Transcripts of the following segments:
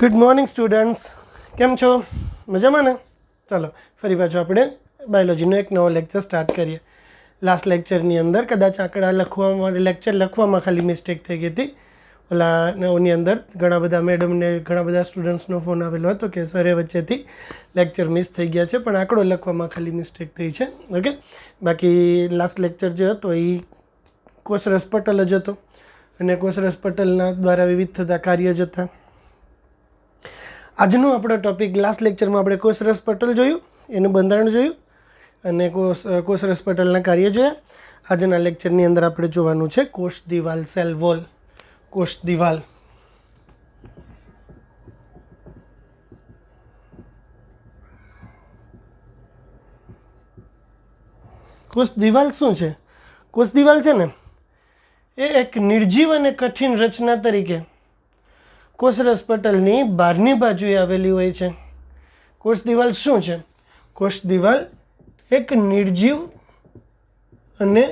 Good morning students, केम छो? मजामां ने? चलो फरी पाछो आपणे बायोलॉजीनो एक नवो लेक्चर स्टार्ट करिए। लास्ट लेक्चरनी अंदर कदाच आंकड़ा लखवामां लेक्चर लखवामां खाली मिस्टेक थई गई थी। ओला नवनी अंदर घणा बधा मैडम ने घणा बधा स्टूडेंट्सनो फोन आवेलो हतो के सरे वच्चेथी लेक्चर मिस थई गया छे, पण आंकड़ो लखवामां खाली मिस्टेक थई छे। ओके, बाकी लास्ट लेक्चर जे हतो ए कोषरस पटल ज हतो अने कोषरस पटलना द्वारा विविध थता कार्य ज हता। આજનો આપણો ટોપિક લાસ્ટ લેક્ચરમાં આપણે કોષરસ પટલ જોયું, એનું બંધારણ જોયું અને કોષરસ પટલના કાર્ય જોયા। આજના લેક્ચરની અંદર આપણે જોવાનું છે કોષ દિવાલ, સેલ વોલ, કોષ દિવાલ। કોષ દિવાલ શું છે? કોષ દિવાલ છે ને એ એક નિર્જીવ અને કઠિન રચના તરીકે કોષરસ પટલની બહારની બાજુએ આવેલી હોય છે। કોષ દિવાલ શું છે? કોષ દિવાલ એક નિર્જીવ અને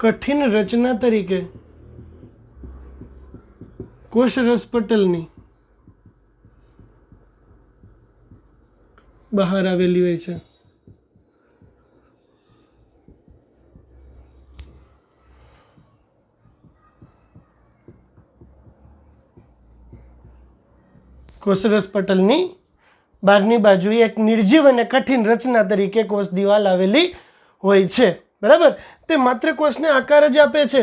કઠિન રચના તરીકે કોષરસ પટલની બહાર આવેલી હોય છે। કોષરસ પટલની બહારની બાજુએ એક નિર્જીવ અને કઠિન રચના તરીકે કોષ દિવાલ આવેલી હોય છે, બરાબર। તે માત્ર કોષને આકાર જ આપે છે,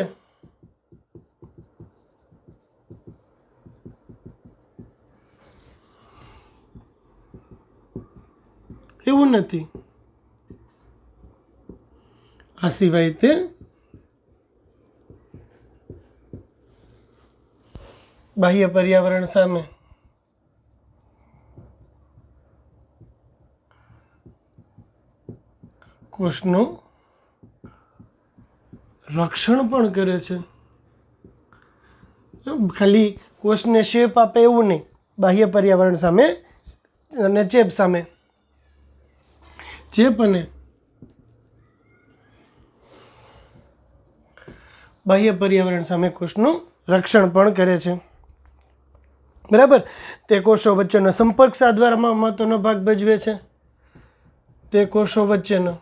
એવું નથી। આ સિવાય તે બાહ્ય પર્યાવરણ સામે કોષનું રક્ષણ પણ કરે છે। ખાલી કોષને શેપ આપે એવું નહીં, બાહ્ય પર્યાવરણ સામે અને ચેપ સામે, ચેપ અને બાહ્ય પર્યાવરણ સામે કોષનું રક્ષણ પણ કરે છે, બરાબર। તે કોષો વચ્ચેનો સંપર્ક સાધવામાં મહત્વનો ભાગ ભજવે છે। તે કોષો વચ્ચેનો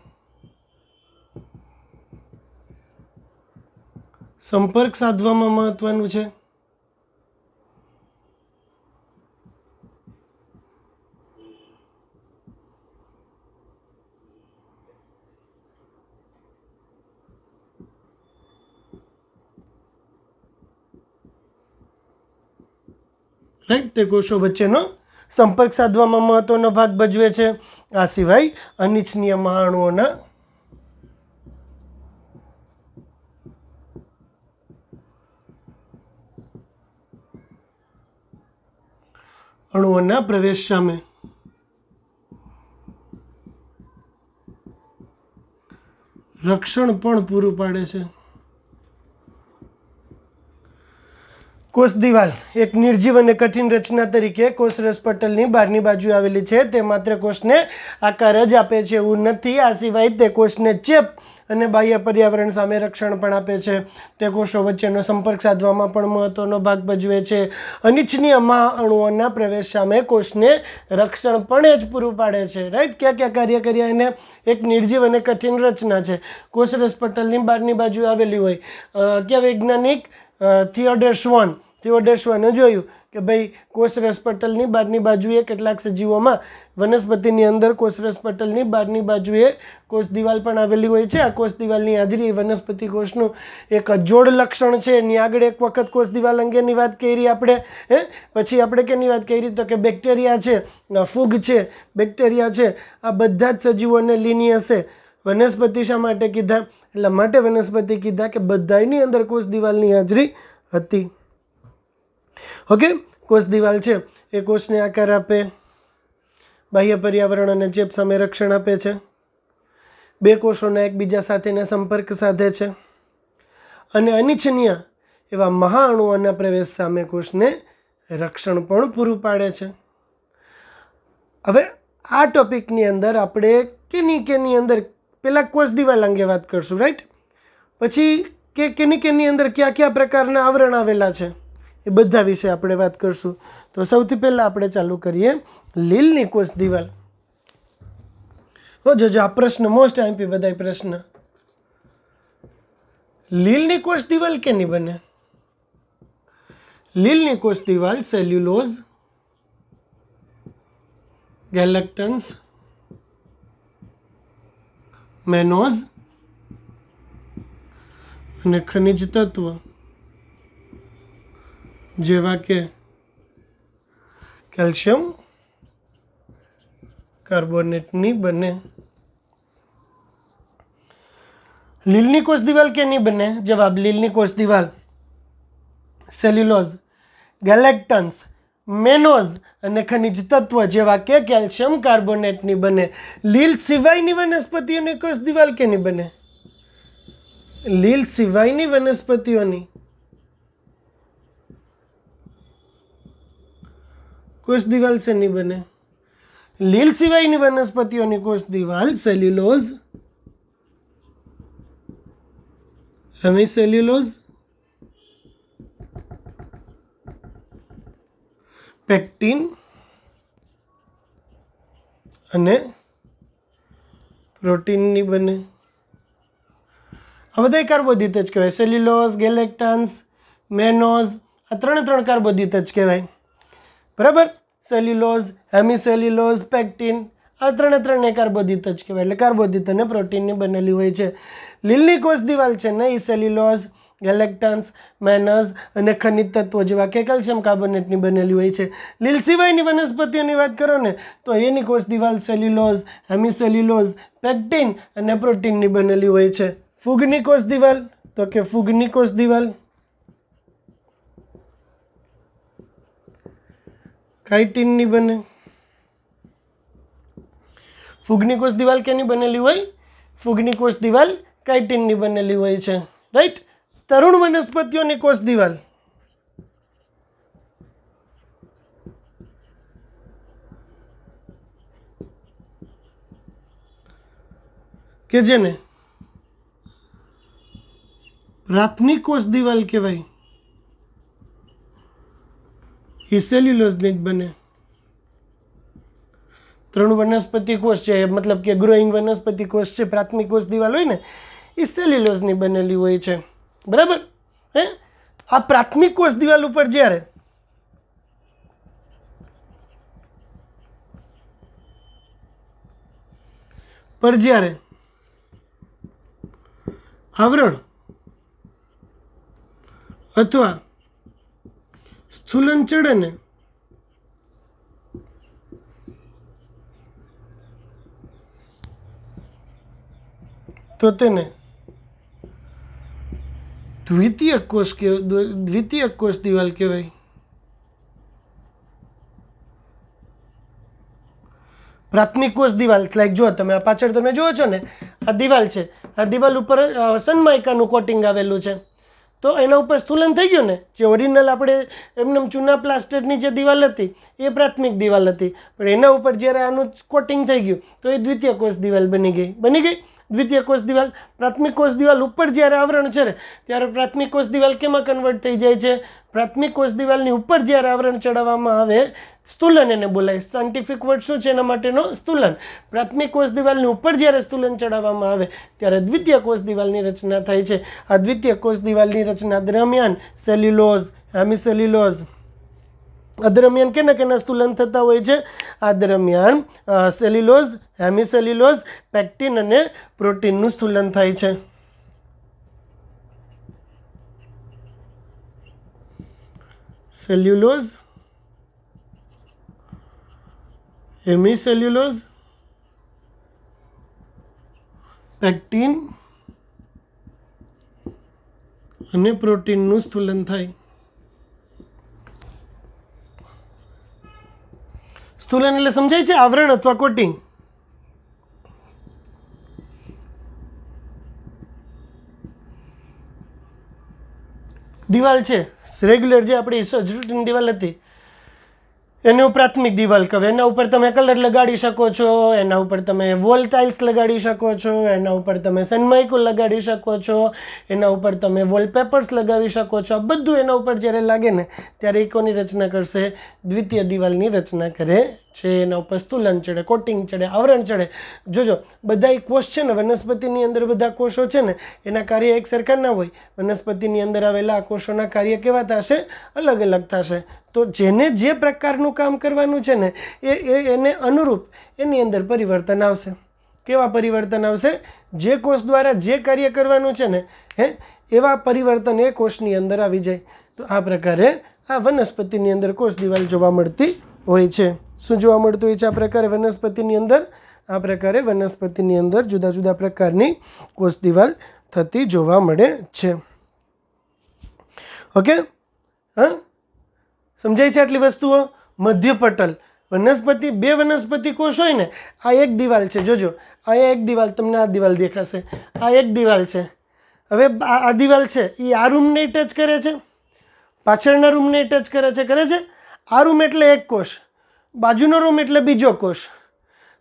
સંપર્ક સાધવામાં મહત્વનું છે। રાઈટ, તે કોષો વચ્ચેનો સંપર્ક સાધવામાં મહત્વનો ભાગ ભજવે છે। આ સિવાય અનિચ્છનીય મહાણુઓના અણુઓના પ્રવેશ સામે રક્ષણ પણ પૂરું પાડે છે। કોષ દિવાલ એક નિર્જીવ અને કઠિન રચના તરીકે કોષરસ પટલની બહારની બાજુ આવેલી છે। તે માત્ર કોષને આકાર જ આપે છે એવું નથી। આ સિવાય તે કોષને ચેપ અને બાહ્ય પર્યાવરણ સામે રક્ષણ પણ આપે છે। તે કોષો વચ્ચેનો સંપર્ક સાધવામાં પણ મહત્વનો ભાગ ભજવે છે। અનિચ્છનીય મહાઅણુઓના પ્રવેશ સામે કોષને રક્ષણ પણ જ પૂરું પાડે છે। રાઈટ, ક્યાં ક્યાં કાર્ય કર્યા એને? એક નિર્જીવ અને કઠિન રચના છે, કોષરસ પટલની બહારની બાજુ આવેલી હોય। કયા વૈજ્ઞાનિક? થિયોડોર શ્વાને જોયું કે ભાઈ કોષરસ પટલની બહારની બાજુએ કેટલાક સજીવોમાં વનસ્પતિની અંદર કોષરસ પટલની બહારની બાજુએ કોષ દિવાલ પણ આવેલી હોય છે। આ કોષ દિવાલની હાજરી વનસ્પતિ કોષનું એક જોડ લક્ષણ છે। એની આગળ એક વખત કોષ દિવાલ અંગેની વાત કરી આપણે, પછી આપણે કેની વાત કરી તો કે બેક્ટેરિયા છે, ફૂગ છે, બેક્ટેરિયા છે, આ બધા જ સજીવોને લીનિયસ છે। વનસ્પતિ શા માટે કીધા? એટલા માટે વનસ્પતિ કીધા કે બધાની અંદર કોષ દિવાલની હાજરી હતી। ઓકે, કોષ દિવાલ છે એ કોષને આકાર આપે, બાહ્ય પર્યાવરણ અને ચેપ સામે રક્ષણ આપે છે, બે કોષોના એકબીજા સાથેના સંપર્ક સાધે છે અને અનિચ્છનીય એવા મહાઅણુઓના પ્રવેશ સામે કોષને રક્ષણ પણ પૂરું પાડે છે। હવે આ ટોપિકની અંદર આપણે કેની અંદર પહેલાં કોષ દિવાલ અંગે વાત કરશું, રાઈટ। પછી કે કેની અંદર કયા કયા પ્રકારના આવરણ આવેલા છે એ બધા વિશે આપણે વાત કરશું. તો સૌથી પહેલાં આપણે ચાલુ કરીએ લીલની કોષ દિવાલ. જોજો આ પ્રશ્ન મોસ્ટ આઈમ્પી બધાય પ્રશ્ન. લીલની કોષ દિવાલ કેની બને? લીલની કોષ દિવાલ સેલ્યુલોઝ, ગેલેક્ટન્સ, મેનોઝ અને ખનિજ તત્વ જેવા કે કેલ્શિયમ કાર્બોનેટની બને. લીલની કોષ દિવાલ કેની બને? જવાબ લીલની કોષ દિવાલ સેલ્યુલોઝ, ગેલેક્ટન્સ, મેનોઝ અને ખનિજ તત્વ જેવા કે કેલ્શિયમ કાર્બોનેટની બને. લીલ સિવાયની વનસ્પતિઓની કોષ દિવાલ કેની બને? લીલ સિવાયની વનસ્પતિઓની કોષ દિવાલ શેની બને? લીલ સિવાયની વનસ્પતિઓની કોષ દિવાલ સેલ્યુલોઝ, હેમિસેલ્યુલોઝ, પેક્ટિન અને પ્રોટીનની બને. આ બધા કાર્બોદિત જ કહેવાય. સેલ્યુલોઝ, ગેલેક્ટન્સ, મેનોઝ આ ત્રણ કાર્બોદિત જ કહેવાય. બરાબર? સેલ્યુલોઝ, હેમિસેલ્યુલોઝ, પેક્ટિન આ ત્રણે કાર્બોદિત જ કહેવાય. એટલે કાર્બોદિત અને પ્રોટીનની બનેલી હોય છે. લીલની કોષ દિવાલ છે ને એ સેલ્યુલોઝ, ગેલેક્ટન્સ, મેનોઝ અને ખનિજ તત્વો જેવા કે કેલ્શિયમ કાર્બોનેટની બનેલી હોય છે. લીલ સિવાયની વનસ્પતિઓની વાત કરો ને તો એની કોષ દિવાલ સેલ્યુલોઝ, હેમિસેલ્યુલોઝ, પેક્ટિન અને પ્રોટીનની બનેલી હોય છે. ફૂગની કોષ દિવાલ તો કે ફૂગની કોષ દિવાલ કાઇટિનની બને. ફૂગની કોષ દિવાલ કેની બનેલી હોય? ફૂગની કોષ દિવાલ કાઇટિનની બનેલી હોય છે. રાઈટ. તરુણ વનસ્પતિઓની કોષ દિવાલ કે જેને પ્રાથમિક કોષ દિવાલ કહેવાય એ સેલ્યુલોઝની જ બને. તરુણ વનસ્પતિ કોષ છે મતલબ કે ગ્રોઈંગ વનસ્પતિ કોષ છે, પ્રાથમિક કોષ દિવાલ હોય ને એ સેલ્યુલોઝની બનેલી હોય છે. બરાબર? આ પ્રાથમિક કોષ દિવાલ ઉપર જ્યારે આવરણ અથવા સ્થૂલન ચડે ને તો તેને દ્વિતીયક કોષ દિવાલ કહેવાય. પ્રાથમિક કોષ દિવાલ લાઈક જો તમે આ પાછળ તમે જુઓ છો ને આ દિવાલ છે, આ દિવાલ ઉપર સનમાઇકાનું કોટિંગ આવેલું છે. તો એના ઉપર સ્થૂલન થઈ ગયું ને, જે ઓરિજિનલ આપણે એમને ચૂના પ્લાસ્ટરની જે દિવાલ હતી એ પ્રાથમિક દિવાલ હતી, પણ એના ઉપર જ્યારે આનું કોટિંગ થઈ ગયું તો એ દ્વિતીય કોષ દિવાલ બની ગઈ. દ્વિતીય કોષ દિવાલ. પ્રાથમિક કોષ દિવાલ ઉપર જ્યારે આવરણ છે ત્યારે પ્રાથમિક કોષ દિવાલ કેમાં કન્વર્ટ થઈ જાય છે? પ્રાથમિક કોષ દિવાલની ઉપર જ્યારે આવરણ ચડાવવામાં આવે સ્થૂલન એને બોલાય. સાયન્ટિફિક વર્ડ શું છે એના માટેનો? સ્થૂલન. પ્રાથમિક કોષ દિવાલની ઉપર જ્યારે સ્થૂલન ચડાવવામાં આવે ત્યારે દ્વિતીય કોષ દિવાલની રચના થાય છે. આ દ્વિતીય કોષ દિવાલની રચના દરમિયાન સેલ્યુલોઝ, હેમિસેલ્યુલોઝ આ દરમિયાન કેના સ્થૂલન થતા હોય છે? આ દરમિયાન સેલ્યુલોઝ, હેમિસેલ્યુલોઝ, પેક્ટિન અને પ્રોટીનનું સ્થૂલન થાય છે. સેલ્યુલોઝ, હેમિસેલ્યુલોઝ, પેક્ટિન અને પ્રોટીનનું સ્થૂલન થાય. સ્થૂલન એટલે સમજાય છે? આવરણ અથવા કોટિંગ. દિવાલ છે રેગ્યુલર જે આપણી રૂટીન દિવાલ હતી એનું પ્રાથમિક દિવાલ કહેવાય. એના ઉપર તમે કલર લગાડી શકો છો, એના ઉપર તમે વોલ ટાઇલ્સ લગાડી શકો છો, એના ઉપર તમે સનમાઇકો લગાડી શકો છો, એના ઉપર તમે વોલપેપર્સ લગાવી શકો છો. આ બધું એના ઉપર જ્યારે લાગે ને ત્યારે એ કોની રચના કરશે? દ્વિતીય દિવાલની રચના કરે છે. એના ઉપર સ્તુલન ચડે, કોટિંગ ચડે, આવરણ ચડે. જોજો બધા કોષ છે ને, વનસ્પતિની અંદર બધા કોષો છે ને એના કાર્ય એક સરખા ના હોય. વનસ્પતિની અંદર આવેલા આ કોષોના કાર્ય કેવા થશે? અલગ અલગ થશે. તો જેને જે પ્રકારનું કામ કરવાનું છે ને એને અનુરૂપ એની અંદર પરિવર્તન આવશે. કેવા પરિવર્તન આવશે? જે કોષ દ્વારા જે કાર્ય કરવાનું છે ને એવા પરિવર્તન એ કોષની અંદર આવી જાય. તો આ પ્રકારે આ વનસ્પતિની અંદર કોષ દિવાલ જોવા મળતી હોય છે. શું જોવા મળતું હોય છે આ પ્રકારે વનસ્પતિની અંદર? આ પ્રકારે વનસ્પતિની અંદર જુદા જુદા પ્રકારની કોષ દિવાલ થતી જોવા મળે છે. ઓકે, હા, સમજાય છે આટલી વસ્તુઓ? મધ્યપટલ વનસ્પતિ, બે વનસ્પતિ કોષ હોય ને, આ એક દિવાલ છે. જોજો, આ એક દિવાલ, તમને આ દિવાલ દેખાશે, આ એક દિવાલ છે. હવે આ દિવાલ છે એ આ રૂમને ટચ કરે છે, પાછળના રૂમને ટચ કરે છે. આ રૂમ એટલે એક કોષ, બાજુનો રૂમ એટલે બીજો કોષ.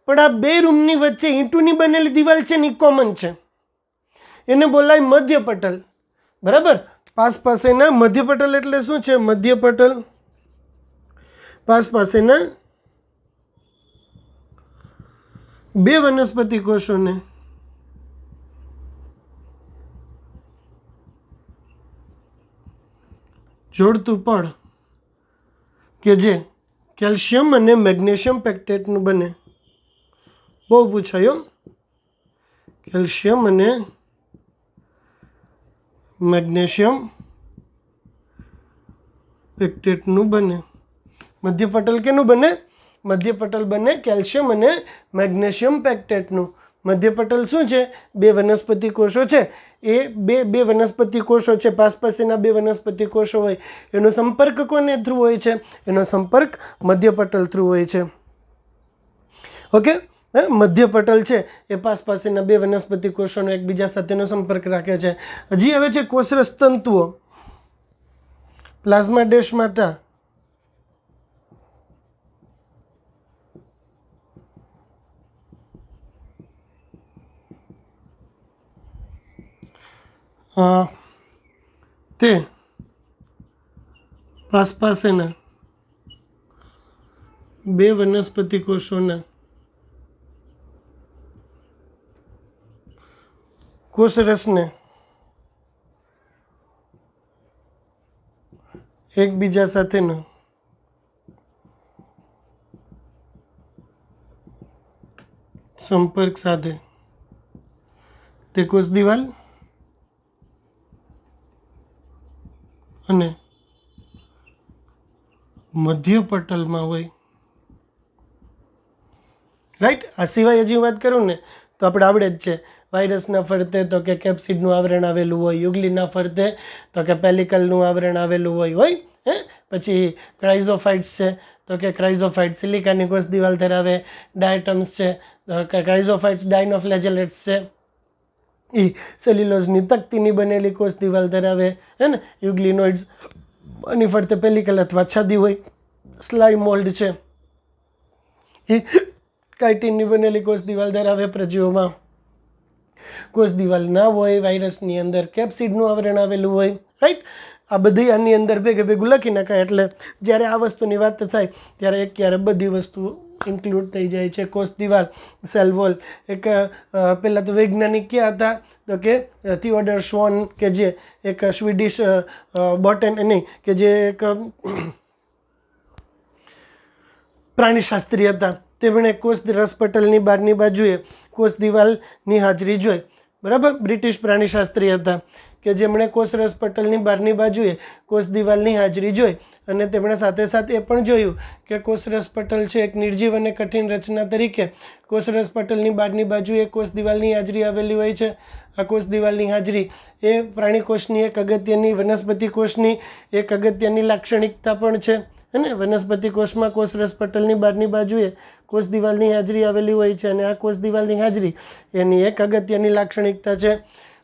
પણ આ બે રૂમની વચ્ચે ઈંટુની બનેલી દિવાલ છે ને એ કોમન છે. એને બોલાય મધ્યપટલ. બરાબર? પાસેના મધ્યપટલ એટલે શું છે? મધ્યપટલ પાસેના બે વનસ્પતિ કોષોને જોડતું પડ કે જે કેલ્શિયમ અને મેગ્નેશિયમ પેક્ટેટનું બને. બહુ પૂછાયો. કેલ્શિયમ અને મેગ્નેશિયમ પેક્ટેટનું બને. મધ્યપટલ કેનું બને? મધ્યપટલ બને કેલ્શિયમ અને મેગ્નેશિયમ પેક્ટેટનું. મધ્યપટલ શું છે? બે વનસ્પતિ કોષો છે. એ બે વનસ્પતિ કોષો છે, પાસેના બે વનસ્પતિ કોષો હોય. એનો સંપર્ક કોને થ્રુ હોય છે? એનો સંપર્ક મધ્યપટલ થ્રુ હોય છે. ઓકે, મધ્યપટલ છે એ પાસેના બે વનસ્પતિ કોષોનો એકબીજા સાથેનો સંપર્ક રાખે છે. હજી આવે છે કોષરસ તંતુઓ. પ્લાઝ્મા ડેસ્માટા, તે પાસેના બે વનસ્પતિ કોષોના કોષરસને એકબીજા સાથેનો સંપર્ક સાધે તે કોષ દિવાલ અને મધ્યપટલમાં હોય. રાઈટ? આ સિવાય હજી વાત કરું ને તો આપણે આવડે જ છે. વાયરસના ફરતે તો કે કેપ્સિડનું આવરણ આવેલું હોય, યુગ્લીના ફરતે તો કે પેલિકલનું આવરણ આવેલું હોય. પછી ક્રાઇઝોફાઇટ્સ છે તો કે ક્રાઇઝોફાઇટ સિલિકાની કોષ દિવાલ ધરાવે. ડાયટમ્સ છે તો કે ક્રાઇઝોફાઇટ્સ ડાયનોફ્લેજેલેટ્સ છે, એ સેલ્યુલોઝની તકતીની બનેલી કોષ દિવાલ ધરાવે. ને યુગ્લિનોઇડ્સ, આની ફરતે પેલિકલ અથવા છાદી હોય. સ્લાઇમ મોલ્ડ છે એ કાઇટિનની બનેલી કોષ દિવાલ ધરાવે. પ્રજીવોમાં કોષ દિવાલ ના હોય. વાયરસની અંદર કેપ્સિડનું આવરણ આવેલું હોય. રાઈટ? આ બધી આની અંદર ભેગું લખી નખાય એટલે જ્યારે આ વસ્તુની વાત થાય ત્યારે એક ક્યારે બધી વસ્તુ ઇન્ક્લુડ થઈ જાય છે. કોષ દિવાલ, સેલ વોલ. એક પહેલાં તો વૈજ્ઞાનિક ક્યાં હતા તો કે થિયોડર શ્વોન, કે જે એક સ્વીડિશ કે જે એક પ્રાણીશાસ્ત્રી હતા. તેમણે કોષ રસપટલની બહારની બાજુએ કોષ દિવાલની હાજરી જોઈ. બરાબર? બ્રિટિશ પ્રાણીશાસ્ત્રી હતા કે જેમણે કોષ રસપટલની બહારની બાજુએ કોષ દિવાલની હાજરી જોઈ અને તેમણે સાથે સાથે એ પણ જોયું કે કોષ રસપટલ છે એક નિર્જીવ અને કઠિન રચના તરીકે કોષ રસપટલની બહારની બાજુએ કોષ દિવાલની હાજરી આવેલી હોય છે. આ કોષ દિવાલની હાજરી એ પ્રાણી કોષની એક અગત્યની, વનસ્પતિ કોષની એક અગત્યની લાક્ષણિકતા પણ છે. અને વનસ્પતિ કોષમાં કોષ રસપટલની બહારની બાજુએ કોષ દિવાલની હાજરી આવેલી હોય છે અને આ કોષ દિવાલની હાજરી એની એક અગત્યની લાક્ષણિકતા છે.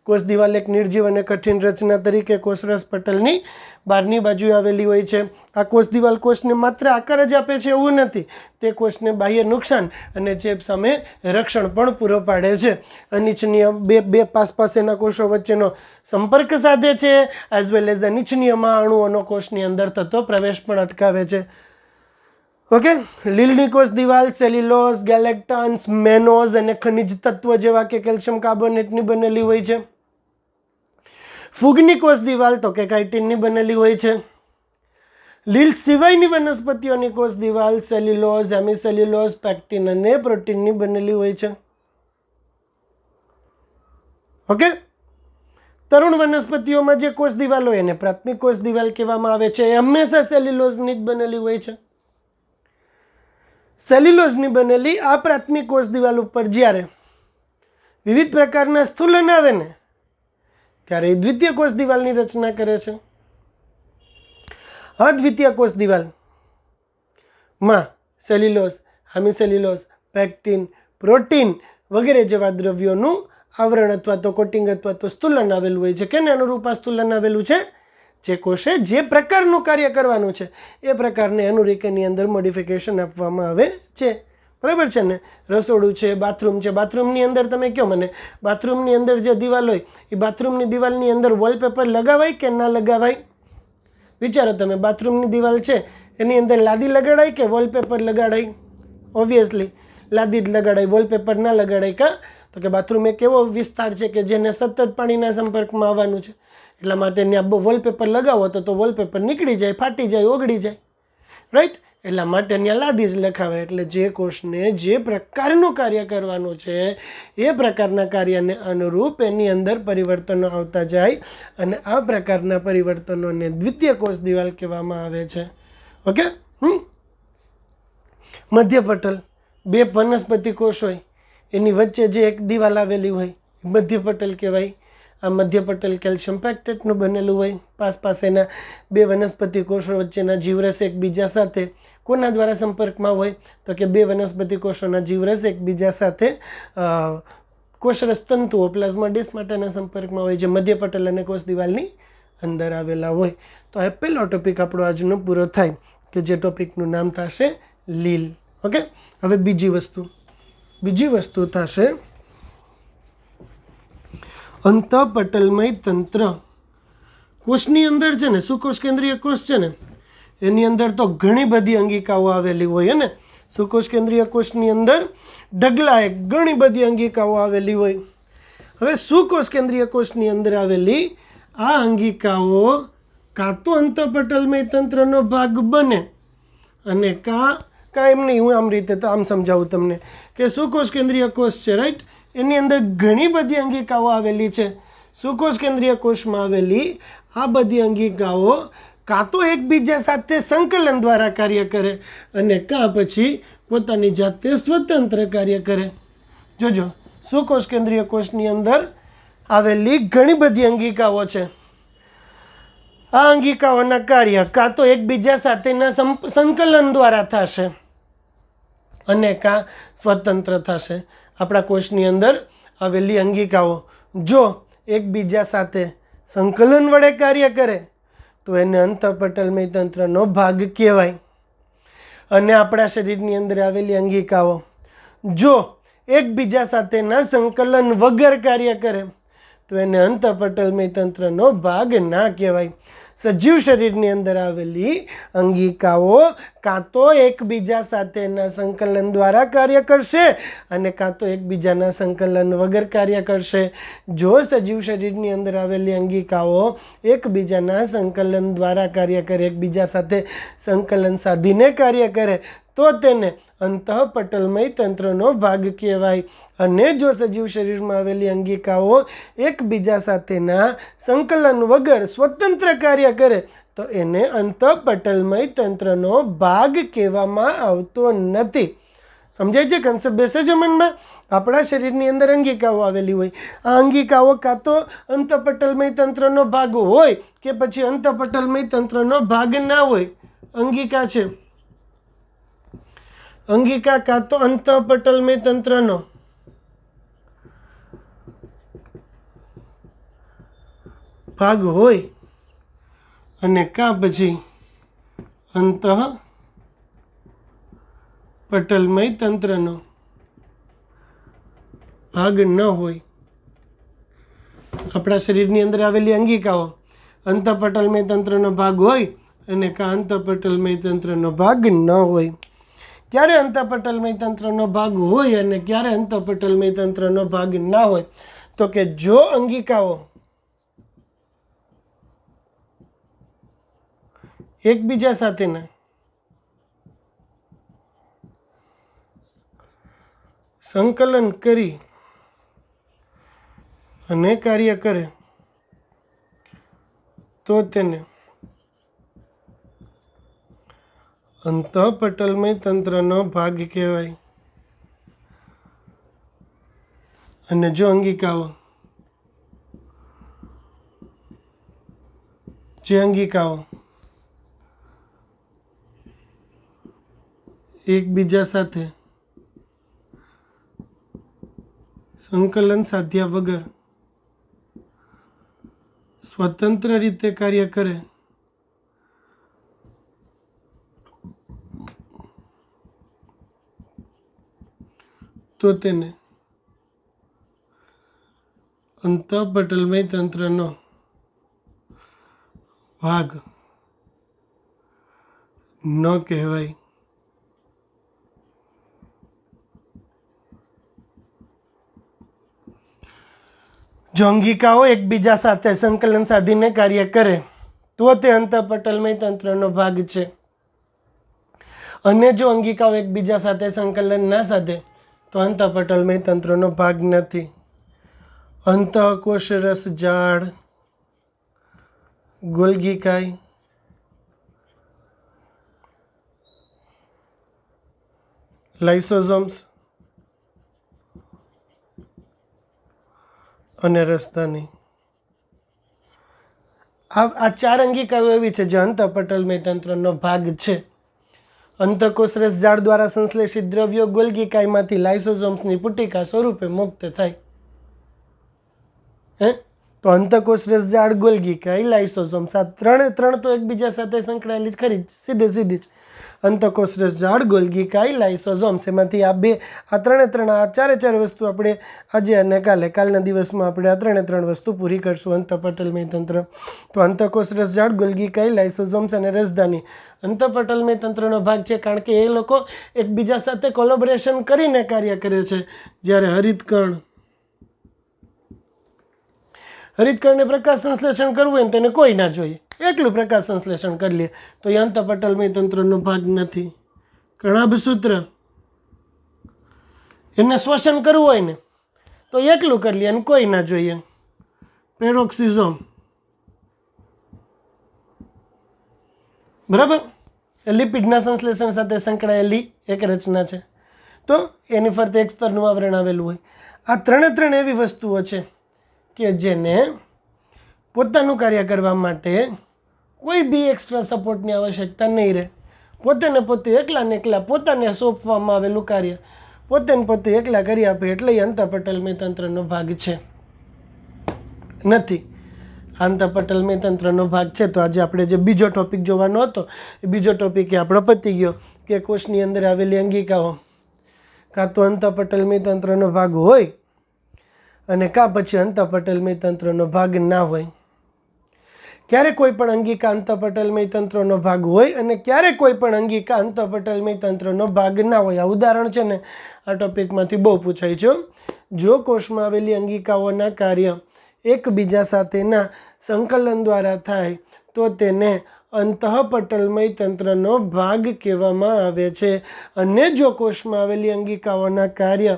કોષ દિવાલ એક નિર્જીવ અને કઠિન રચના તરીકે કોષરસ પટલની બહારની બાજુએ આવેલી હોય છે. આ કોષ દિવાલ કોષને માત્ર આકાર જ આપે છે એવું નથી, તે કોષને બાહ્ય નુકસાન અને ચેપ સામે રક્ષણ પણ પૂરો પાડે છે. અનિચ્છનીય બે પાસેના કોષો વચ્ચેનો સંપર્ક સાધે છે, એઝ વેલ એઝ અનિચ્છનીય અણુઓનો કોષની અંદર થતો પ્રવેશ પણ અટકાવે છે. ઓકે, લીલની કોષ દિવાલ સેલ્યુલોઝ, ગેલેક્ટન્સ, મેનોઝ અને ખનિજ તત્વ જેવા કે કેલ્શિયમ કાર્બોનેટની બનેલી હોય છે. ફૂગની કોષ દિવાલ તો કે કાઇટિનની બનેલી હોય છે. લીલ સિવાયની વનસ્પતિઓની કોષ દિવાલ સેલ્યુલોઝ, હેમિસેલ્યુલોઝ, પેક્ટિન અને પ્રોટીનની બનેલી હોય છે. ઓકે, તરુણ વનસ્પતિઓમાં જે કોષ દિવાલ હોય એને પ્રાથમિક કોષ દિવાલ કહેવામાં આવે છે. એ હંમેશા સેલ્યુલોઝની જ બનેલી હોય છે. સેલ્યુલોઝની બનેલી આ પ્રાથમિક કોષ દિવાલ ઉપર જ્યારે વિવિધ પ્રકારના સ્થૂલન આવે ને ત્યારે દ્વિતીય કોષ દિવાલની રચના કરે છે. આ દ્વિતીય કોષ દિવાલમાં સેલ્યુલોઝ, હેમિસેલ્યુલોઝ, પેક્ટિન, પ્રોટીન વગેરે જેવા દ્રવ્યોનું આવરણ અથવા તો કોટિંગ અથવા તો સ્થૂલન આવેલું હોય છે. કેને અનુરૂપ આ સ્થૂલન આવેલું છે? જે કોષે જે પ્રકારનું કાર્ય કરવાનું છે એ પ્રકારને અનુરૂપ એની અંદર મોડિફિકેશન આપવામાં આવે છે. બરાબર છે ને? રસોડું છે, બાથરૂમ છે. બાથરૂમની અંદર તમે કહો મને, બાથરૂમની અંદર જે દિવાલ હોય એ બાથરૂમની દિવાલની અંદર વોલપેપર લગાવાય કે ના લગાવાય? વિચારો તમે, બાથરૂમની દિવાલ છે એની અંદર લાદી લગાડાય કે વોલપેપર લગાડાય? ઓબ્વિયસલી લાદી જ લગાડાય, વોલપેપર ના લગાડાય. કા તો કે બાથરૂમ એક એવો વિસ્તાર છે કે જેને સતત પાણીના સંપર્કમાં આવવાનું છે, એટલા માટે ત્યાં વોલપેપર લગાવો તો વોલપેપર નીકળી જાય, ફાટી જાય, ઓગળી જાય, રાઈટ? એટલા માટે ત્યાં લાદી જ લખાવે. એટલે જે કોષને જે પ્રકારનું કાર્ય કરવાનું છે એ પ્રકારના કાર્યને અનુરૂપ એની અંદર પરિવર્તનો આવતા જાય અને આ પ્રકારના પરિવર્તનોને દ્વિતીય કોષ દિવાલ કહેવામાં આવે છે. ઓકે, મધ્યપટલ બે વનસ્પતિ કોષ હોય એની વચ્ચે જે એક દિવાલ આવેલી હોય મધ્યપટલ કહેવાય. આ મધ્યપટલ કેલ્શિયમ પેક્ટેટનું બનેલું હોય. પાસેના બે વનસ્પતિ કોષો વચ્ચેના જીવરસ એકબીજા સાથે કોના દ્વારા સંપર્કમાં હોય તો કે બે વનસ્પતિ કોષોના જીવરસ એકબીજા સાથે કોષરસ તંતુઓ પ્લાઝ્મા માટેના સંપર્કમાં હોય, જે મધ્યપટલ અને કોષ દિવાલની અંદર આવેલા હોય. તો આ પહેલો ટોપિક આપણો આજનો પૂરો થાય કે જે ટોપિકનું નામ થશે લીલ. ઓકે, હવે બીજી વસ્તુ થશે અંતઃપટલમય તંત્ર. કોષની અંદર છે ને, સુકોષ કેન્દ્રીય કોષ છે ને એની અંદર તો ઘણી બધી અંગિકાઓ આવેલી હોય ને. સુકોષ કેન્દ્રીય કોષની અંદર ઢગલાએ ઘણી બધી અંગિકાઓ આવેલી હોય. હવે સુકોષ કેન્દ્રીય કોષની અંદર આવેલી આ અંગિકાઓ કાં તો અંતઃપટલમય તંત્રનો ભાગ બને અને કાં એમ નહીં. હું આમ રીતે તો આમ સમજાવું તમને કે સુકોષ કેન્દ્રીય કોષ છે, રાઈટ? એની અંદર ઘણી બધી અંગિકાઓ આવેલી છે. સુકોષ કેન્દ્રીય કોષમાં આવેલી આ બધી અંગિકાઓ કાં તો એકબીજા સાથે સંકલન દ્વારા કાર્ય કરે અને કાં પછી પોતાની જાતે સ્વતંત્ર કાર્ય કરે. જોજો, સુકોષ કેન્દ્રીય કોષની અંદર આવેલી ઘણી બધી અંગિકાઓ છે. આ અંગિકાઓના કાર્ય કાં તો એકબીજા સાથેના સંકલન દ્વારા થશે અને કાં સ્વતંત્ર થશે. આપણા કોષની અંદર આવેલી અંગિકાઓ જો એકબીજા સાથે સંકલન વડે કાર્ય કરે તો એને અંતઃપટલમય તંત્રનો ભાગ કહેવાય. અને આપણા શરીરની અંદર આવેલી અંગિકાઓ જો એકબીજા સાથેના સંકલન વગર કાર્ય કરે તો એને અંતઃપટલમય તંત્રનો ભાગ ના કહેવાય. સજીવ શરીરની અંદર આવેલી અંગિકાઓ કાં તો એકબીજા સાથેના સંકલન દ્વારા કાર્ય કરશે અને કાં તો એકબીજાના સંકલન વગર કાર્ય કરશે. જો સજીવ શરીરની અંદર આવેલી અંગિકાઓ એકબીજાના સંકલન દ્વારા કાર્ય કરે, એકબીજા સાથે સંકલન સાધીને કાર્ય કરે તો તેને અંતઃપટલમય તંત્રનો ભાગ કહેવાય. અને જો સજીવ શરીરમાં આવેલી અંગિકાઓ એકબીજા સાથેના સંકલન વગર સ્વતંત્ર કાર્ય કરે તો એને અંતઃપટલમય તંત્રનો ભાગ કહેવામાં આવતો નથી. સમજાય છે કન્સેપ્ટ? બેસે છે મનમાં? આપણા શરીરની અંદર અંગિકાઓ આવેલી હોય, આ અંગિકાઓ કાં તો અંતઃપટલમય તંત્રનો ભાગ હોય કે પછી અંતઃપટલમય તંત્રનો ભાગ ના હોય. અંગિકા છે, અંગિકા કાં તો અંતઃપટલમય તંત્રનો ભાગ હોય અને કાં પછી અંતઃ પટલમય તંત્રનો ભાગ ન હોય. આપણા શરીરની અંદર આવેલી અંગિકાઓ અંતઃપટલમય તંત્રનો ભાગ હોય અને કાં અંતઃપટલમય તંત્રનો ભાગ ન હોય. ક્યારે અંતઃપટલમય તંત્રનો ભાગ હોય અને ક્યારે અંતઃપટલમય તંત્રનો ભાગ ના હોય? તો કે જો અંગિકાઓ એકબીજા સાથેના સંકલન કરી અને કાર્ય કરે તો તેને અંતઃપટલમય તંત્રનો ભાગ કહેવાય. અને જો અંગિકાઓ એકબીજા સાથે સંકલન સાધ્યા વગર સ્વતંત્ર રીતે કાર્ય કરે તો તેને અંતઃપટલમય તંત્રનો ભાગ ન કહેવાય. જો અંગિકાઓ એકબીજા સાથે સંકલન સાધીને કાર્ય કરે તો તે અંતઃપટલમય તંત્રનો ભાગ છે. અને જો અંગિકાઓ એકબીજા સાથે સંકલન ના સાધે તો અંતઃપટલમય તંત્રનો ભાગ નથી. અંતઃકોષરસ જાળ, ગોલ્ગીકાય, લાઇસોઝોમ્સ અને રસધાની આ ચાર અંગિકાઓ એવી છે જે અંતઃપટલમય તંત્રનો ભાગ છે. અંતઃકોષરસ જાળ દ્વારા સંશ્લેષિત દ્રવ્યો ગોલ્ગીકાયમાંથી લાઇસોઝોમ્સની પુટિકા સ્વરૂપે મુક્ત થાય. તો અંતઃકોષરસ જાળ, ગોલ્ગીકાય, લાઇસોઝોમ્સ આ ત્રણ તો એકબીજા સાથે સંકળાયેલી જ ખરી સીધી જ. અંતઃકોષરસ જાળ, ગોલ્ગીકાય, લાઇસોઝોમ્સ એમાંથી આ ચારે વસ્તુ આપણે આજે અને કાલના દિવસમાં આપણે આ ત્રણ વસ્તુ પૂરી કરશું. અંતઃપટલમય તંત્ર તો અંતઃકોષરસ જાળ, ગોલ્ગીકાય, લાઇસોઝોમ્સ અને રસધાની અંતઃપટલમય તંત્રનો ભાગ છે, કારણ કે એ લોકો એકબીજા સાથે કોલેબોરેશન કરીને કાર્ય કરે છે. જ્યારે હરિતકણને પ્રકાશ સંશ્લેષણ કરવું હોય ને તેને કોઈ ના જોઈએ, એકલું પ્રકાશ સંશ્લેષણ કરી લે તો એ અંતઃપટલમય તંત્રનો ભાગ નથી. કણાભસૂત્ર એને શ્વસન કરવું હોય ને તો એકલું કરી લે અને કોઈ ના જોઈએ. પેરોક્સિઝોમ બરાબર એ લિપિડના સંશ્લેષણ સાથે સંકળાયેલી એક રચના છે, તો એની ફરતે એક સ્તરનું આવરણ આવેલું હોય. આ ત્રણ એવી વસ્તુઓ છે કે જેને પોતાનું કાર્ય કરવા માટે કોઈ બી એક્સ્ટ્રા સપોર્ટની આવશ્યકતા નહીં રહે. પોતે એકલા પોતાને સોંપવામાં આવેલું કાર્ય પોતે એકલા કરી આપે એટલે એ અંતઃપટલમય તંત્રનો ભાગ છે નથી. અંતઃપટલમય તંત્રનો ભાગ છે. તો આજે આપણે જે બીજો ટોપિક જોવાનો હતો એ બીજો ટોપિક એ આપણો પતી ગયો કે કોષની અંદર આવેલી અંગિકાઓ કાં તો અંતઃપટલમય તંત્રનો ભાગ હોય અને કાં પછી અંતઃપટલમય તંત્રનો ભાગ ના હોય. ક્યારે કોઈ પણ અંગિકા અંતઃપટલમય તંત્રનો ભાગ હોય અને ક્યારે કોઈ પણ અંગિકા અંતઃપટલમય તંત્રનો ભાગ ના હોય. આ ઉદાહરણ છે ને આ ટોપિકમાંથી બહુ પૂછાય છે. જો કોષમાં આવેલી અંગિકાઓના કાર્ય એકબીજા સાથેના સંકલન દ્વારા થાય તો તેને અંતઃપટલમય તંત્રનો ભાગ કહેવામાં આવે છે. અને જો કોષમાં આવેલી અંગિકાઓના કાર્ય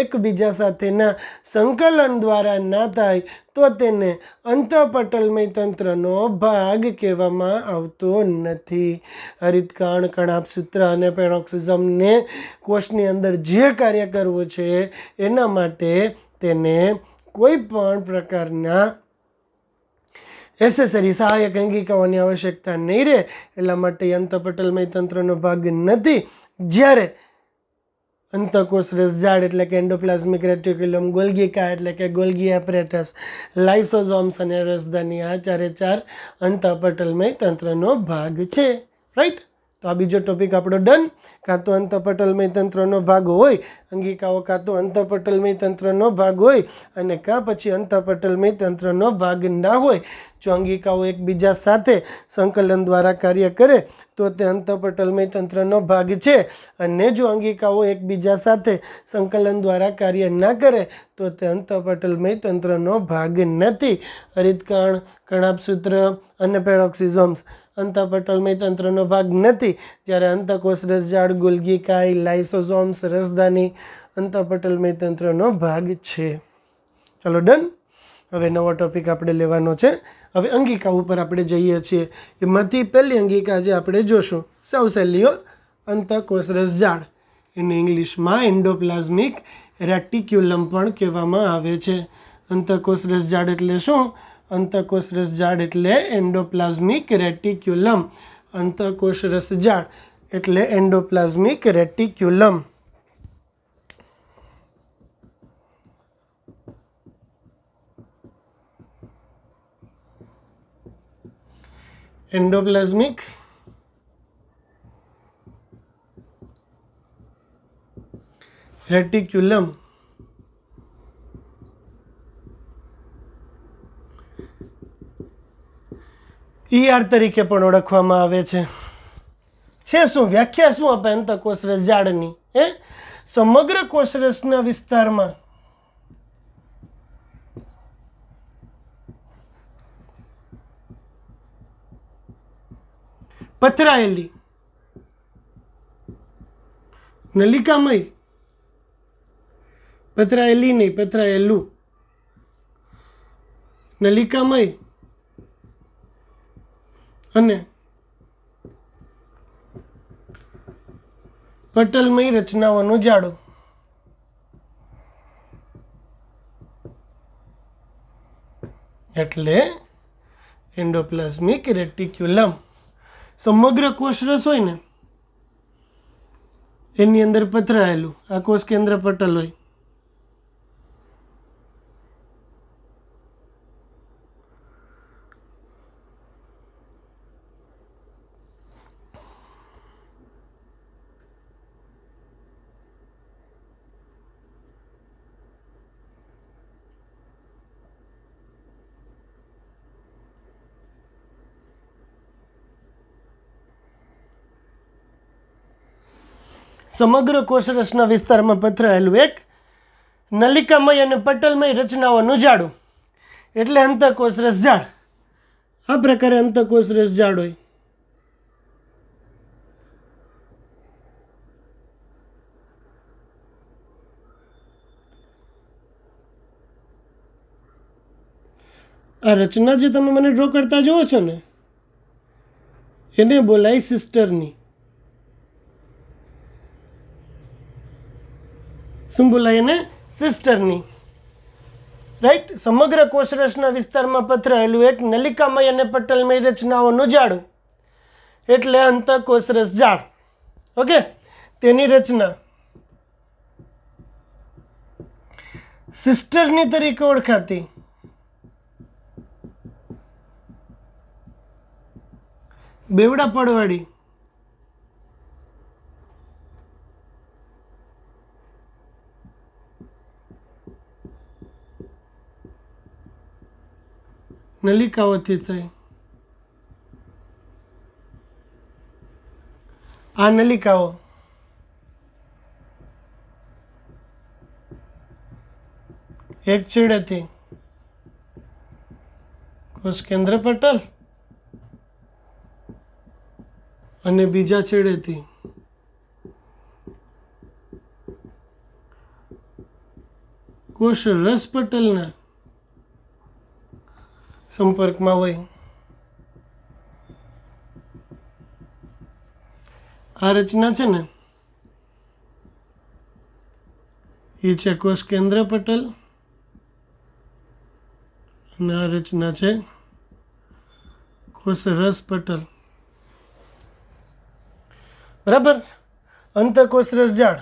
એકબીજા સાથેના સંકલન દ્વારા ના થાય તો તેને અંતઃપટલમય તંત્રનો ભાગ કહેવામાં આવતો નથી. હરિતકણ, કણાભસૂત્ર અને પેરોક્સિઝમને કોષની અંદર જે કાર્ય કરવું છે એના માટે તેને કોઈ પણ પ્રકારના એસેસરી સહાયક અંગિકાઓની આવશ્યકતા નહીં રહે, એટલા માટે અંતઃપટલમય તંત્રનો ભાગ નથી. જ્યારે અંતકોષ રસજાળ એટલે કે એન્ડોપ્લાઝમિક રેટિક્યુલમ, ગોલ્ગીકા એટલે કે ગોલ્ગી એપરેટસ, લાઇસોઝોમ્સ અને રસધાની આ ચારે ચાર અંતઃપટલમય તંત્રનો ભાગ છે. રાઈટ. તો આ બીજો ટોપિક આપણો ડન. કાં તો અંતઃપટલમય તંત્રનો ભાગ હોય, અંગિકાઓ કાં તો અંતઃપટલમય તંત્રનો ભાગ હોય અને કાં પછી અંતઃપટલમય તંત્રનો ભાગ ના હોય. જો અંગિકાઓ એકબીજા સાથે સંકલન દ્વારા કાર્ય કરે તો તે અંતઃપટલમય તંત્રનો ભાગ છે, અને જો અંગિકાઓ એકબીજા સાથે સંકલન દ્વારા કાર્ય ના કરે તો તે અંતઃપટલમય તંત્રનો ભાગ નથી. હરિતકણ, કણાભસૂત્ર અને પેરોક્સિઝોમ્સ અંતઃપટલમય તંત્રનો ભાગ નથી, જ્યારે અંતઃકોષ રસજાળ, ગોલ્ગી કાય, લાઇસોઝોમ્સ, રસધાની અંતઃપટલમય તંત્રનો ભાગ છે. ચલો ડન. હવે નવો ટોપિક આપણે લેવાનો છે. હવે અંગિકા ઉપર આપણે જઈએ છીએ. એમાંથી પહેલી અંગિકા જે આપણે જોશું, સૌ સહેલીઓ અંતઃકોષ રસજાળ. એને ઇંગ્લિશમાં એન્ડોપ્લાઝમિક રેટિક્યુલમ પણ કહેવામાં આવે છે. અંતઃકોષ રસજાળ એટલે શું? અંતઃકોષ રસજાળ એટલે એન્ડોપ્લાઝમિક રેટિક્યુલમ. અંતઃકોષ રસજાળ એટલે endoplasmic reticulum. Endoplasmic reticulum ER તરીકે પણ ઓળખવામાં આવે છે. શું વ્યાખ્યા શું આપે અંતઃકોષ રસજાળની? સમગ્ર કોષરસના વિસ્તારમાં પથરાયેલી નલિકામય, પથરાયેલી નહીં, પથરાયેલું નલિકામય અને પટલમય રચનાઓનું જાડું. એટલે એન્ડોપ્લાઝમિક રેટિક્યુલમ. સમગ્ર કોષરસ હોય ને એની અંદર પથરાયેલું આ કોષ કેન્દ્ર પટલ હોય. સમગ્ર કોષરસના વિસ્તારમાં પથરાયેલું એક નલિકામય અને પટલમય રચનાઓનું જાડું એટલે અંતઃકોષ રસજાળ. આ પ્રકારે અંતઃકોષ રસજાળ હોય. આ રચના જે તમે મને ડ્રો કરતા જોવો છો ને એને બોલાય સિસ્ટરની. શું બોલાય એને? સિસ્ટરની. રાઈટ. સમગ્ર કોષરસના વિસ્તારમાં પથરાયેલું એક નલિકામય અને પટલમય રચનાઓનું જાડું એટલે અંતઃકોષ રસજાળ. ઓકે. તેની રચના સિસ્ટરની તરીકે ઓળખાતી બેવડા પડવાળી નલિકાઓથી થઈ. આ નલિકાઓ એક છેડેથી કોષ કેન્દ્ર પટલ અને બીજા છેડેથી કોષ રસ પટલના સંપર્કમાં હોય. આ રચના છે ને એ છે કોષ કેન્દ્ર પટલ અને આ રચના છે કોષ રસ પટલ. બરાબર. અંતઃકોષ રસજાળ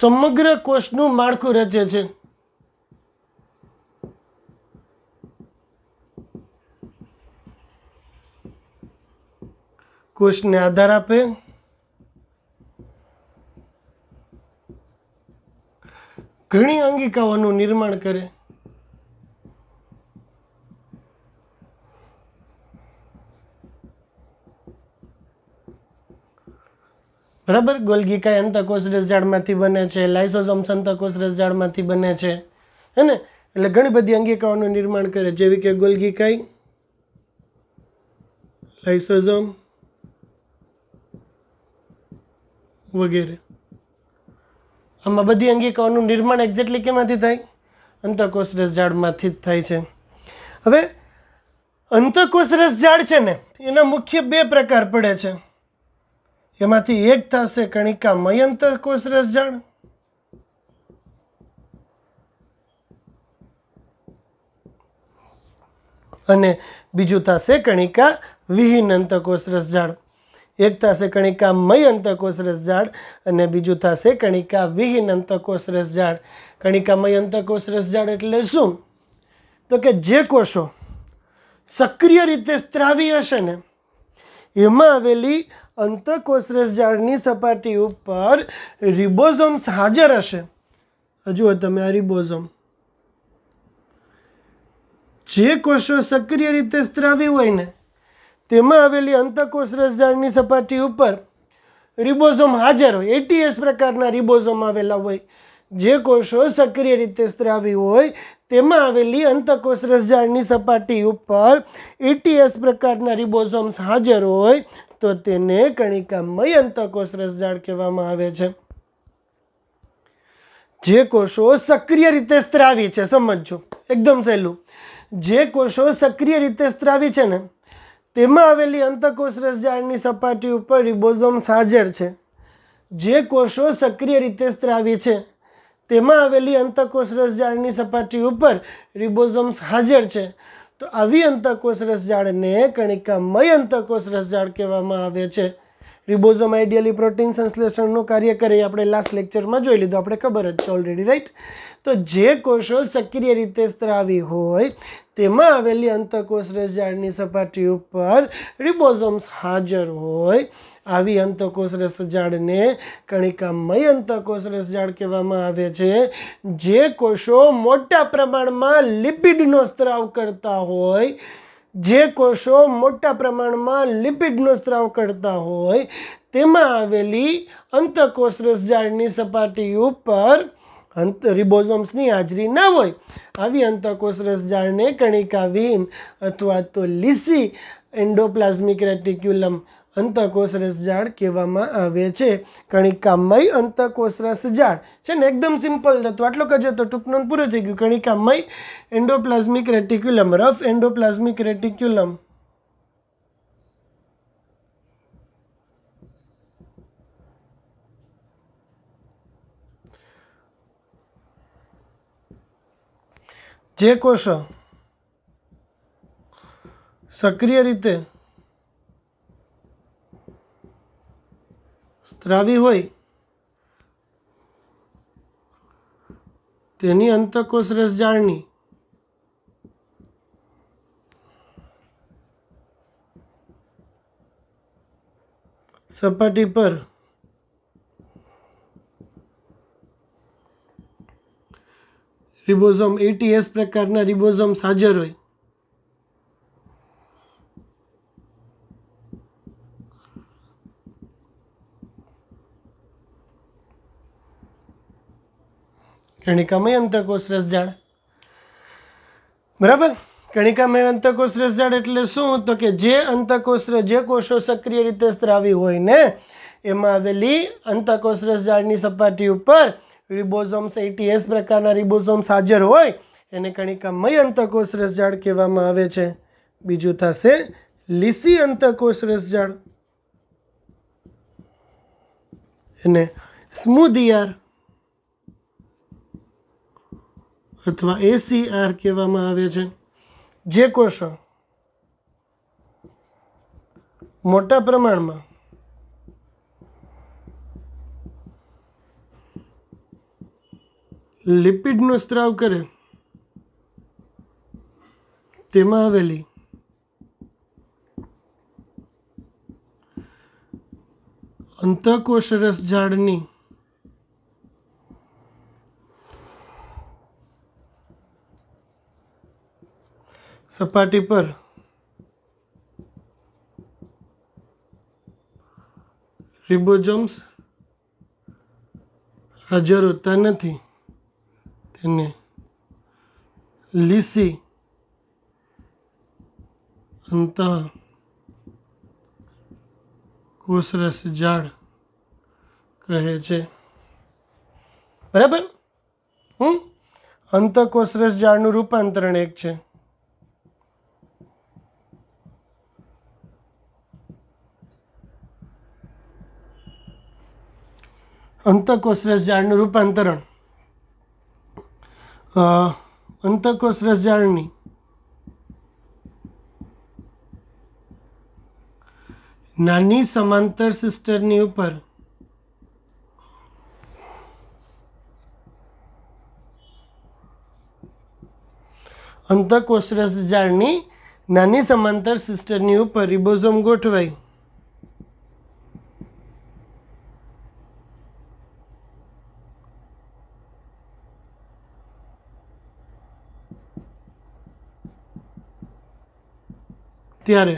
સમગ્ર કોષનું માળખું રચે છે? કોષને આધાર આપે, ઘણી અંગિકાઓનું નિર્માણ કરે, બરાબર. ગોલ્ગીકાય અંતઃકોષ રસજાળમાંથી બને છે, લાઇસોસોમ્સ અંતઃકોષ રસજાળમાંથી બને છે, હે ને? એટલે ઘણી બધી અંગિકાઓનું નિર્માણ કરે, જેવી કે ગોલ્ગીકાય, લાઇસોસોમ વગેરે. આમાં બધી અંગિકાઓનું નિર્માણ એક્ઝેક્ટલી કેમાંથી થાય? અંતઃકોષ રસજાળમાંથી જ થાય છે. હવે અંતઃકોષ રસજાળ છે ને, એના મુખ્ય બે પ્રકાર પડે છે. એમાંથી એક થશે કણિકામય અંતઃકોષ રસજાળ, અને બીજું થશે કણિકા વિહીન અંતઃકોષ રસજાળ. એક થશે કણિકામય અંતઃકોષ રસજાળ અને બીજું થશે કણિકા વિહીન અંતઃકોષ રસજાળ. કણિકામય અંતઃકોષ રસજાળ એટલે શું? તો કે જે કોષો સક્રિય રીતે સ્ત્રાવી હશે ને, એમાં આવેલી અંતઃકોષ રસજાળની સપાટી ઉપર રિબોઝોમ્સ હાજર હશે. જુઓ તમે આ રિબોઝોમ. જે કોષો સક્રિય રીતે સ્ત્રાવી હોય ને, તેમાં આવેલી અંતઃકોષ રસજાળની સપાટી ઉપર રિબોઝોમ હાજર હોય, એટીએસ પ્રકારના રિબોઝોમ આવેલા હોય. જે કોષો સક્રિય રીતે સ્ત્રાવી હોય તેમાં આવેલી અંતઃકોષ રસજાળની સપાટી ઉપર એટીએસ પ્રકારના રિબોઝોમ્સ હાજર હોય તો તેને કણિકામય અંતઃકોષ રસજાળ કહેવામાં આવે છે. જે કોષો સક્રિય રીતે સ્ત્રાવી છે, સમજજો એકદમ સહેલું. જે કોષો સક્રિય રીતે સ્ત્રાવી છે ને, તેમાં આવેલી અંતઃકોષ રસજાળની સપાટી ઉપર રિબોઝોમ્સ હાજર છે. જે કોષો સક્રિય રીતે સ્ત્રાવી છે તેમાં આવેલી અંતઃકોષ રસજાળની સપાટી ઉપર રિબોઝોમ્સ હાજર છે, તો આવી અંતઃકોષ રસજાળને કણિકામય અંતઃકોષ રસજાળ કહેવામાં આવે છે. રિબોઝોમ આઈડિયલી પ્રોટીન સંશ્લેષણનું કાર્ય કરે, આપણે લાસ્ટ લેક્ચરમાં જોઈ લીધું, આપણે ખબર જ છે ઓલરેડી, રાઈટ? તો જે કોષો સક્રિય રીતે સ્ત્રાવી હોય તેમાં આવેલી અંતઃકોષ રસજાળની સપાટી ઉપર રિબોઝોમ્સ હાજર હોય, આવી અંતઃકોષ રસજાળને કણિકામય અંતઃકોષ રસજાળ કહેવામાં આવે છે. જે કોષો મોટા પ્રમાણમાં લિપિડનો સ્ત્રાવ કરતા હોય, જે કોષો મોટા પ્રમાણમાં લિપિડનો સ્ત્રાવ કરતા હોય તેમાં આવેલી અંતઃકોષ રસજાળની સપાટી ઉપર રિબોઝોમ્સની હાજરી ના હોય, આવી અંતઃકોષ રસજાળને કણિકાવિહીન અથવા તો લીસી એન્ડોપ્લાઝમિક રેટિક્યુલમ અંતઃકોષ રસજાળ કહેવામાં આવે છે. કણિકામય અંતઃકોષ રસજાળ છે ને, એકદમ સિમ્પલ હતું. આટલો કજો તો ટૂંકનું પૂરું થઈ ગયું. કણિકામય endoplasmic reticulum, rough endoplasmic reticulum જે કોષો સક્રિય રીતે સ્ત્રાવી હોય તેની અંતઃકોષ રસજાળની સપાટી પર રિબોઝોમ એટીએસ પ્રકારના રિબોઝોમ્સ હાજર હોય, કણિકામય અંતઃકોષ રસજાળ. બરાબર. કણિકામય અંતઃકોષ રસજાળ એટલે શું? તો કે જે જે કોષો સક્રિય રીતે સ્ત્રાવી હોય ને, એમાં આવેલી અંતઃકોષ રસજાળની સપાટી ઉપર રિબોઝોમ્સ એટીએસ પ્રકારના રિબોઝોમ્સ હાજર હોય એને કણિકામય અંતઃકોષ રસજાળ કહેવામાં આવે છે. બીજું થશે લીસી અંતઃકોષ રસજાળ, એને સ્મૂધ ER અથવા ACR કહેવામાં આવે છે. જે કોષો મોટા પ્રમાણમાં લિપિડનો સ્ત્રાવ કરે તેમાં આવેલી અંતઃકોષ રસ ઝાડની સપાટી પર રિબોઝોમ્સ હાજર હોતા નથી તેને લીસી અંતઃકોષરસ ઝાડ કહે છે. બરાબર. અંતઃકોષરસ ઝાડનું રૂપાંતરણ એક છે. અંતઃકોષરસ ઝાડનું રૂપાંતરણ અંતઃકોષરસ ઝાડની નાની સમાંતર સિસ્ટરની ઉપર અંતઃકોષરસ ઝાડની નાની સમાંતર સિસ્ટરની ઉપર રિબોઝોમ ગોઠવાય ત્યારે